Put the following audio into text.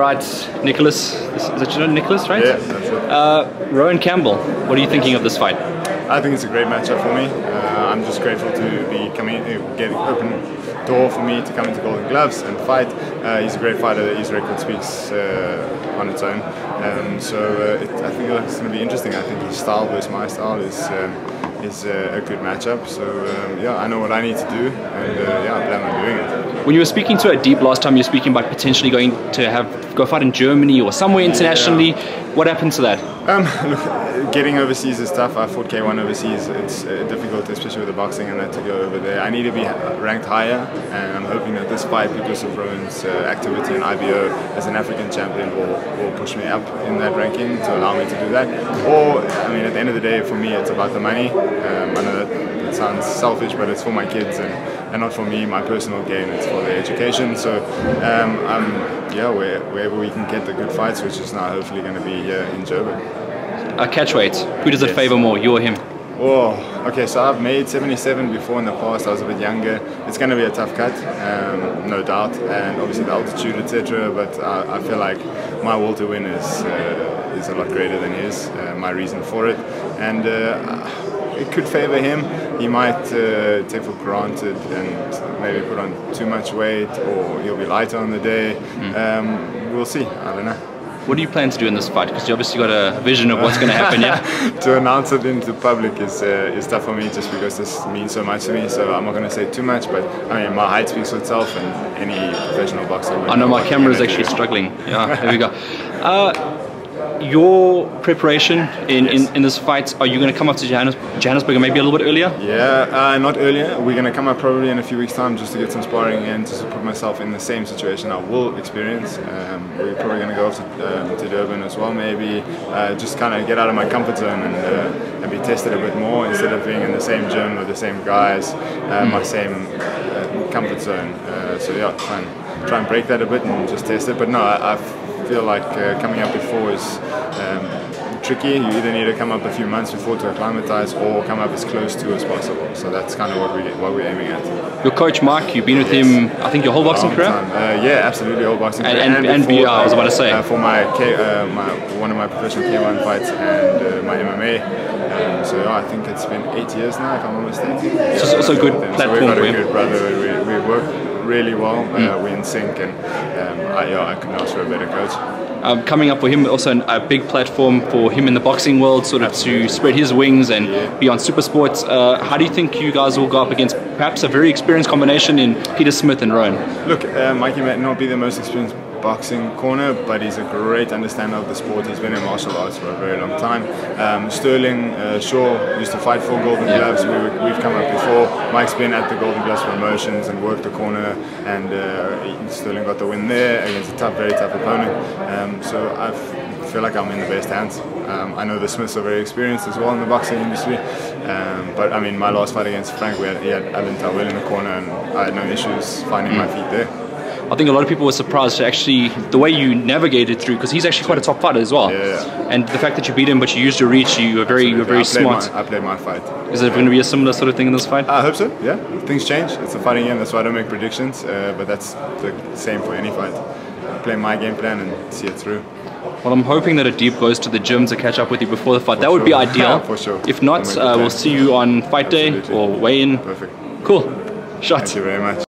right, Nicholas. Is that your name, Nicholas, right? Yeah, that's it. Rowan Campbell, what are you thinking of this fight? I think it's a great matchup for me. I'm just grateful to be getting open door for me to come into Golden Gloves and fight. He's a great fighter. His record speaks on its own. I think it's going to be interesting. I think his style versus my style is a good matchup. So yeah, I know what I need to do, and yeah, I plan on doing it. When you were speaking to Deep last time, you were speaking about potentially going to go fight in Germany or somewhere internationally. Yeah. What happened to that? Look, getting overseas is tough. I fought K1 overseas. It's difficult, especially with the boxing, and I had to go over there. I need to be ranked higher, and I'm hoping that this fight, because of Rowan's activity in IBO as an African champion, will push me up in that ranking to allow me to do that. Or, I mean, at the end of the day, for me, it's about the money. I know that sounds selfish, but it's for my kids and not for me, my personal gain. It's for their education. So, yeah, wherever we can get the good fights, which is now hopefully going to be in Joburg. Catchweight, who does it favour more, you or him? Oh, okay, so I've made 77 before in the past. I was a bit younger. It's going to be a tough cut, no doubt, and obviously the altitude, etc. But I feel like my will to win is a lot greater than his. My reason for it, and it could favour him. He might take for granted and maybe put on too much weight, or he'll be lighter on the day. We'll see. I don't know. What do you plan to do in this fight? Because you obviously got a vision of what's going to happen, yeah? To announce it into public is tough for me, just because this means so much to me. So I'm not going to say too much, but I mean, my height speaks for itself, and any professional boxer. I know my camera is actually struggling. Yeah, there we go. Your preparation in this fight, are you going to come up to Johannesburg maybe a little bit earlier? Yeah, not earlier. We're going to come up probably in a few weeks' time just to get some sparring and just to put myself in the same situation I will experience. We're probably going to go off to Durban as well, maybe just kind of get out of my comfort zone and be tested a bit more instead of being in the same gym with the same guys, my same comfort zone. So yeah, try and break that a bit and just test it. But no, I feel like coming up before is tricky. You either need to come up a few months before to acclimatize, or come up as close to as possible. So that's kind of what we're aiming at. Your coach Mark, you've been with him, I think, your whole boxing career? Yeah, absolutely, whole boxing career. And before, I was about to say. For my one of my professional K1 fights and my MMA. So yeah, I think it's been 8 years now, if I'm not mistaken. So it's also a good platform for him. So we've got a good brother. We work really well. We're in sync, and I couldn't ask for a better coach. Coming up for him, also a big platform for him in the boxing world, sort of to spread his wings and be on Super Sports. How do you think you guys will go up against perhaps a very experienced combination in Peter Smith and Rowan? Look, Mikey might not be the most experienced boxing corner, but he's a great understander of the sport. He's been in martial arts for a very long time. Sterling Shaw used to fight for Golden Gloves. We've come up before. Mike's been at the Golden Gloves promotions and worked the corner, and Sterling got the win there against a very tough opponent. So I feel like I'm in the best hands. I know the Smiths are very experienced as well in the boxing industry, but I mean, my last fight against Frank, he had Alan Tawil in the corner, and I had no issues finding my feet there. I think a lot of people were surprised to actually the way you navigated through, because he's actually quite a top fighter as well. Yeah. And the fact that you beat him, but you used your reach, you were very smart. I played my fight. Is there going to be a similar sort of thing in this fight? I hope so. Yeah, things change. It's a fighting game. That's why I don't make predictions. But that's the same for any fight. Play my game plan and see it through. Well, I'm hoping that Deep goes to the gym to catch up with you before the fight. That would be ideal. For sure. If not, we'll see you on fight day or weigh-in. Perfect. Cool. Shots. Thank you very much.